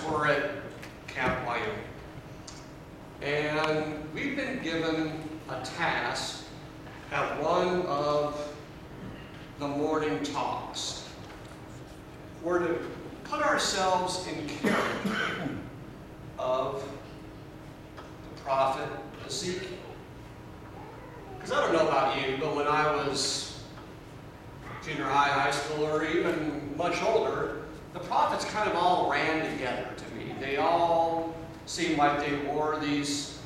we're at Camp Wyoming. And we've been given a task at one of the morning talks. We're to put ourselves in character of the prophet Ezekiel. Because I don't know about you, but when I was junior high, high school, or even much older, the prophets kind of all ran together to me. They all seemed like they wore these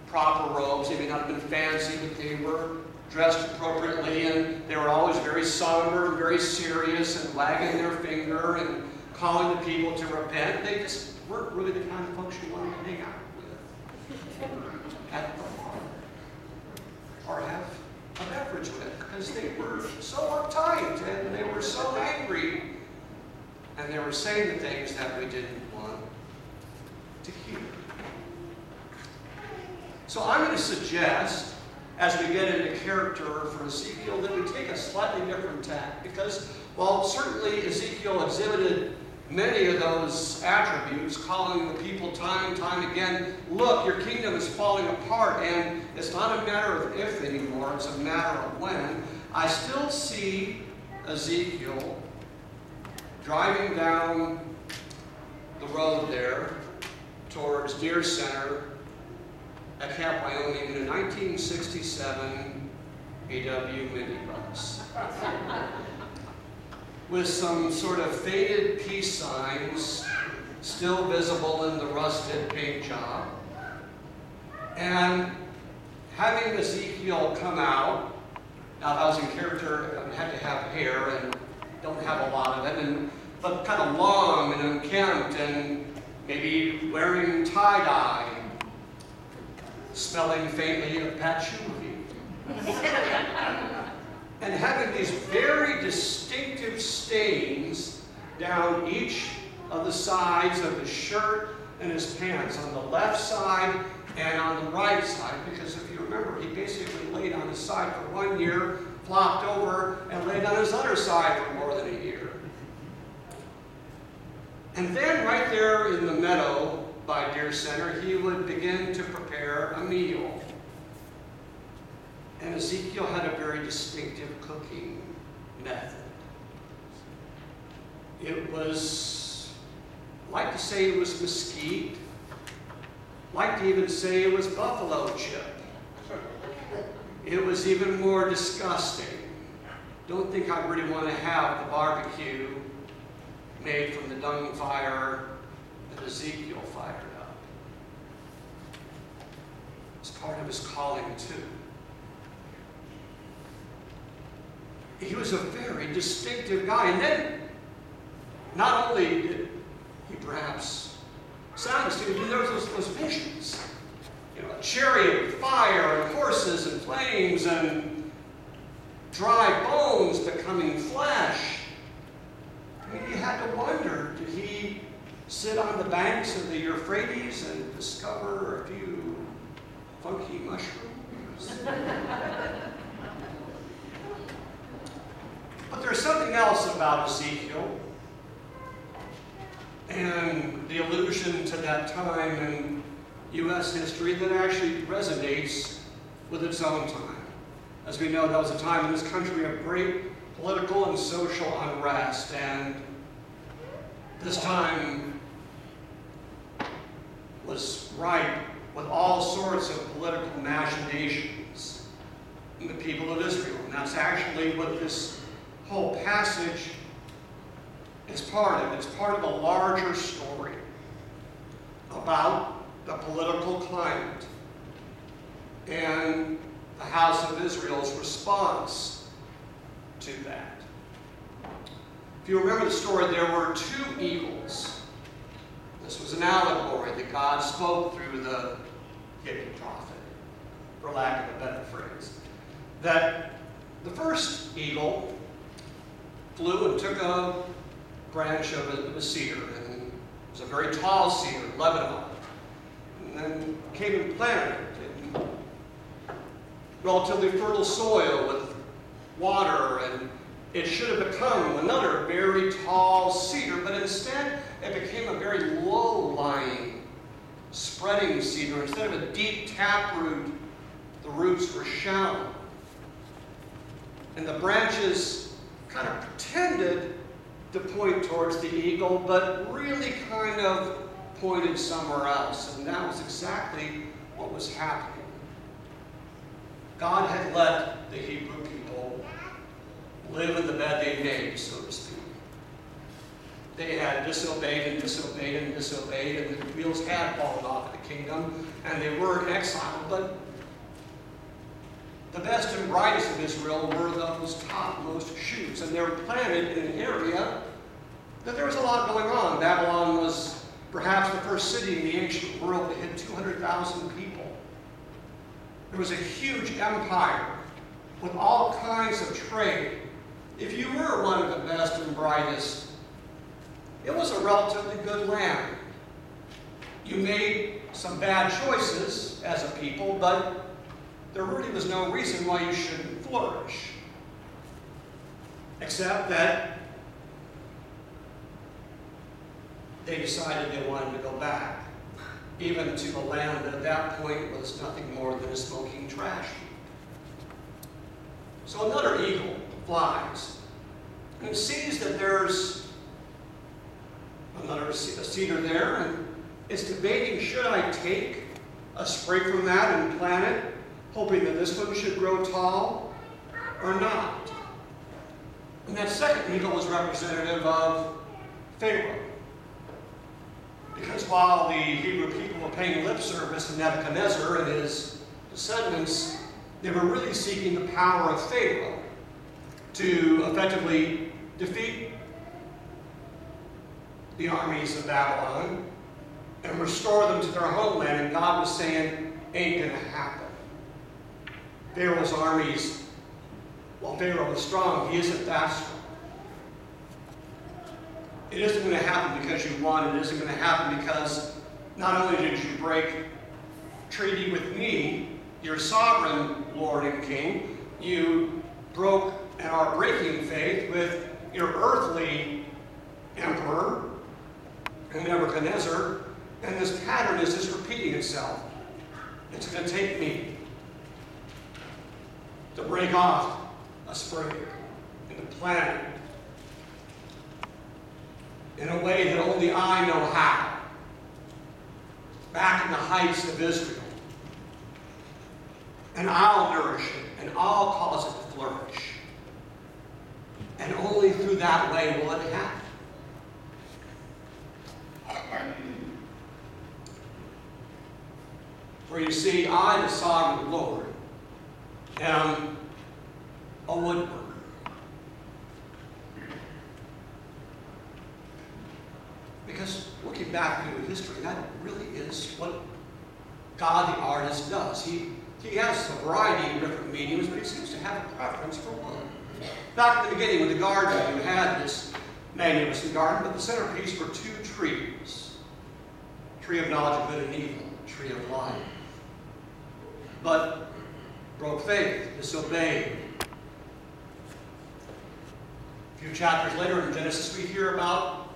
proper robes. They may not have been fancy, but they were dressed appropriately, and they were always very somber and very serious and wagging their finger and calling the people to repent. They just weren't really the kind of folks you wanted to hang out with at the bar or have a beverage with, because they were so uptight and they were so angry, and they were saying the things that we didn't want to hear. So I'm going to suggest, as we get into character for Ezekiel, that we take a slightly different tack, because while certainly Ezekiel exhibited many of those attributes, calling the people time and time again, look, your kingdom is falling apart, and it's not a matter of if anymore, it's a matter of when. I still see Ezekiel driving down the road there towards Deer Center at Camp Wyoming in a 1967 VW minibus with some sort of faded peace signs still visible in the rusted paint job. And having Ezekiel come out, now if I was in character, I had to have hair and don't have a lot of it, but kind of long and unkempt and maybe wearing tie-dye, smelling faintly of patchouli. And having these very distinctive stains down each of the sides of his shirt and his pants, on the left side and on the right side, because if you remember, he basically laid on his side for 1 year, flopped over, and laid on his other side for more than a year. And then right there in the meadow by Deer Center, he would begin to prepare a meal. And Ezekiel had a very distinctive cooking method. It was, I like to say it was mesquite, like to even say it was buffalo chip. It was even more disgusting. Don't think I really want to have the barbecue made from the dung fire that Ezekiel fired up. It's part of his calling too. He was a very distinctive guy. And then, not only did he perhaps sound distinctive, there was those visions. You know, a chariot with fire and horses and flames and dry bones becoming flesh. I mean, you had to wonder, did he sit on the banks of the Euphrates and discover a few funky mushrooms? But there's something else about Ezekiel and the allusion to that time in U.S. history that actually resonates with its own time. As we know, that was a time in this country of great political and social unrest, and this time was ripe with all sorts of political machinations in the people of Israel. And that's actually what this whole passage is part of. It's part of a larger story about the political climate and the house of Israel's response to that. If you remember the story, there were two eagles. This was an allegory that God spoke through the hippie prophet, for lack of a better phrase. That the first eagle flew and took a branch of a cedar, and it was a very tall cedar, Lebanon, and then came and planted it in relatively fertile soil with water, and it should have become another very tall cedar, but instead it became a very low-lying, spreading cedar. Instead of a deep taproot, the roots were shallow. And the branches kind of pretended to point towards the eagle, but really kind of pointed somewhere else. And that was exactly what was happening. God had let the Hebrew people live in the bed they made, so to speak. They had disobeyed and disobeyed and disobeyed, and the wheels had fallen off of the kingdom, and they were in exile. But the best and brightest of Israel were those topmost shoots, and they were planted in an area that there was a lot going on. Babylon was perhaps the first city in the ancient world that had 200,000 people. There was a huge empire with all kinds of trade. If you were one of the best and brightest, it was a relatively good land. You made some bad choices as a people, but there really was no reason why you shouldn't flourish. Except that they decided they wanted to go back, even to a land that at that point was nothing more than a smoking trash heap. So another eagle flies and sees that there's another cedar there, and is debating, should I take a sprig from that and plant it, hoping that this one should grow tall, or not? And that second eagle was representative of Pharaoh. Because while the Hebrew people were paying lip service to Nebuchadnezzar and his descendants, they were really seeking the power of Pharaoh to effectively defeat the armies of Babylon and restore them to their homeland. And God was saying, ain't going to happen. Pharaoh's armies, while Pharaoh was strong, he isn't that strong. It isn't going to happen because you won. It isn't going to happen because not only did you break treaty with me, your sovereign Lord and King, you broke and are breaking faith with your earthly emperor, Nebuchadnezzar, and this pattern is just repeating itself. It's going to take me to break off a sprig and to plant it in a way that only I know how. Back in the heights of Israel. And I'll nourish it, and I'll cause it to flourish. And only through that way will it happen. For you see, I, the sovereign Lord, am a woodworker. Because looking back into history, that really is what God the artist does. He has a variety of different mediums, but he seems to have a preference for wood. Back in the beginning, with the garden, you had this magnificent garden, but the centerpiece were two trees. Tree of knowledge of good and evil, tree of life. But broke faith, disobeyed. A few chapters later in Genesis, we hear about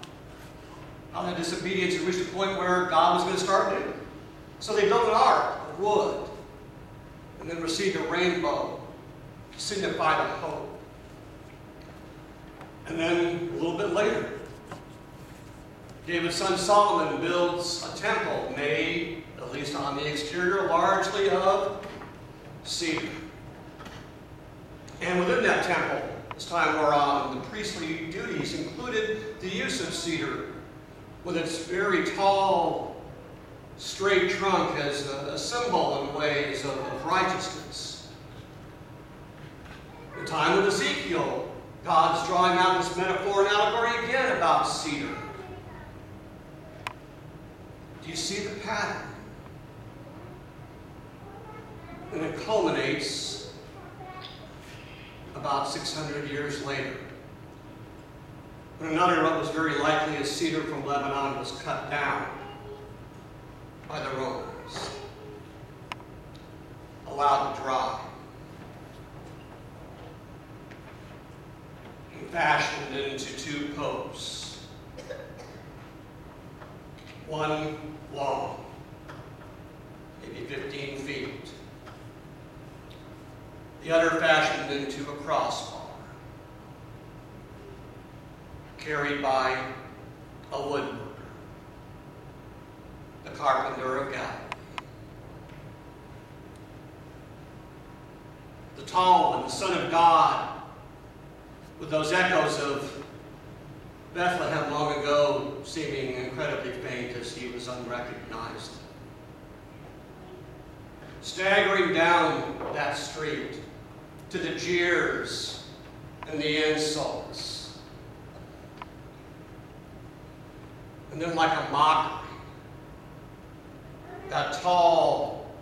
how that disobedience had reached a point where God was going to start new. So they built an ark of wood and then received a rainbow to signify the hope. And then a little bit later, David's son Solomon builds a temple made, at least on the exterior, largely of cedar. And within that temple, as time wore on, the priestly duties included the use of cedar with its very tall, straight trunk as a symbol in ways of righteousness. In the time of Ezekiel, God's drawing out this metaphor and allegory again about cedar. Do you see the pattern? And it culminates about 600 years later, when another what was very likely a cedar from Lebanon was cut down by the Romans, allowed to dry, and fashioned into two posts one long, maybe 15 feet. The other fashioned into a crossbar, carried by a woodworker, the carpenter of Galilee. The tall one, the Son of God, with those echoes of Bethlehem long ago seeming incredibly faint as he was unrecognized. Staggering down that street to the jeers and the insults. And then like a mockery, that tall,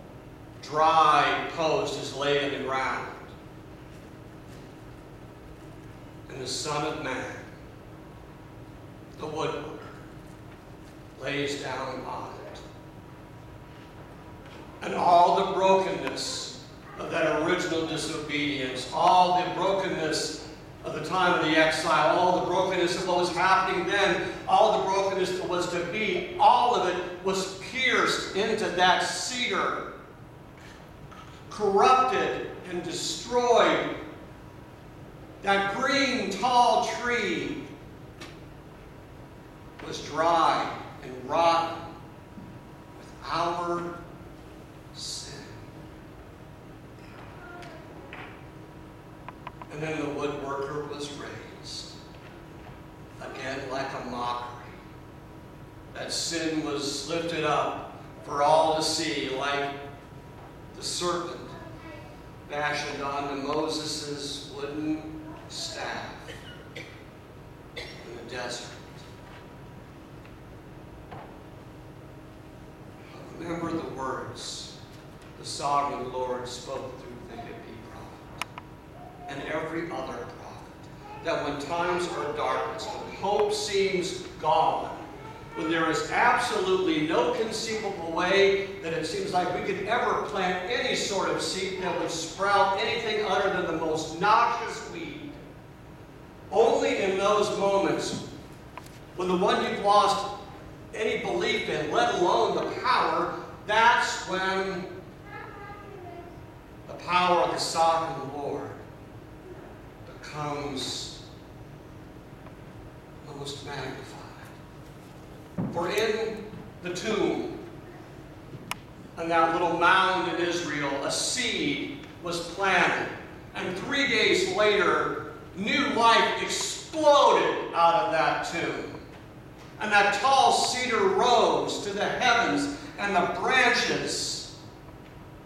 dry post is laid in the ground. And the Son of Man, the woodworker, lays down on it. And all the brokenness of that original disobedience, all the brokenness of the time of the exile, all the brokenness of what was happening then, all the brokenness that was to be, all of it was pierced into that cedar, corrupted and destroyed. That green, tall tree was dry and rotten with our sin. And then the woodworker was raised, again like a mockery. That sin was lifted up for all to see, like the serpent fashioned onto Moses' wooden staff in the desert. Remember the words the sovereign Lord spoke through the Hippie prophet and every other prophet, that when times are darkest, when hope seems gone, when there is absolutely no conceivable way that it seems like we could ever plant any sort of seed that would sprout anything other than the most noxious weed, only in those moments when the one you've lost any belief in, let alone the power, that's when the power of the sovereign Lord becomes most magnified. For in the tomb, on that little mound in Israel, a seed was planted, and 3 days later, new life exploded out of that tomb. And that tall cedar rose to the heavens, and the branches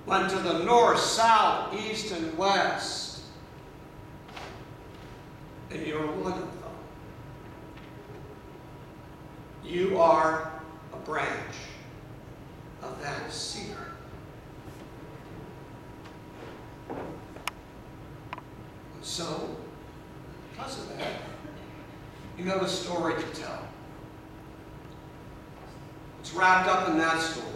went to the north, south, east, and west. And you're one of them. You are a branch of that cedar. And so, because of that, you have a story to tell. It's wrapped up in that story.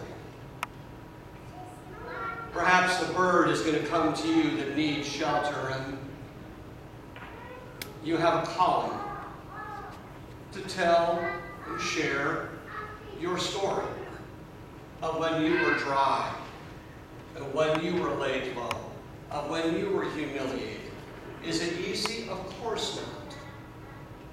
Perhaps a bird is going to come to you that needs shelter, and you have a calling to tell and share your story of when you were dry, of when you were laid low, of when you were humiliated. Is it easy? Of course not.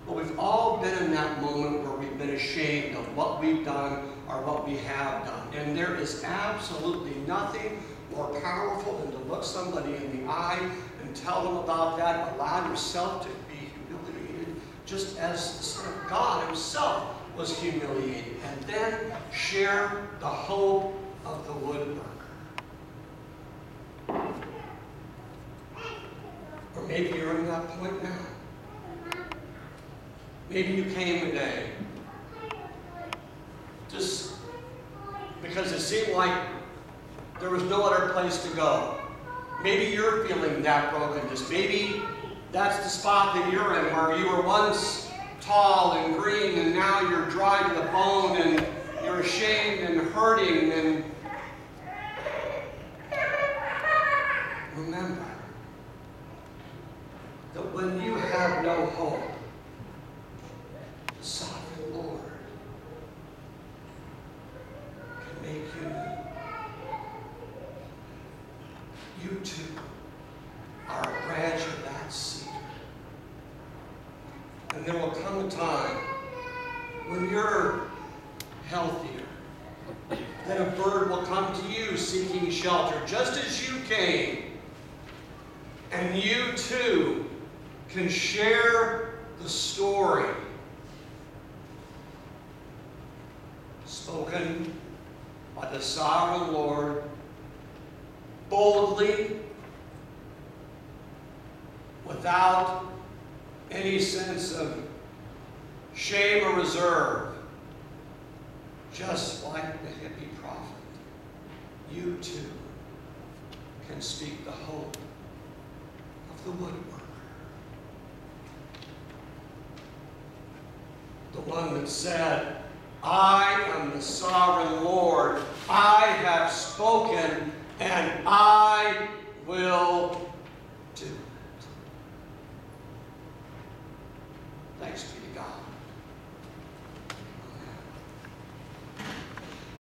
But we've all been in that moment where we've been ashamed of what we've done or what we have done. And there is absolutely nothing more powerful than to look somebody in the eye and tell them about that. Allow yourself to be humiliated, just as the Son of God himself was humiliated. And then share the hope of the woodworker. Or maybe you're in that point now. Maybe you came today just because it seemed like there was no other place to go. Maybe you're feeling that brokenness. Maybe that's the spot that you're in where you were once tall and green and now you're dry to the bone and you're ashamed and hurting. And remember that when you have no hope, the sovereign Lord when you're healthier, then a bird will come to you seeking shelter, just as you came. And you too can share the story spoken by the sovereign Lord boldly, without any sense of shame or reserve, just like the hippie prophet. You too can speak the hope of the woodworker, the one that said, I am the sovereign Lord, I have spoken, and I will do it. Thanks be to God.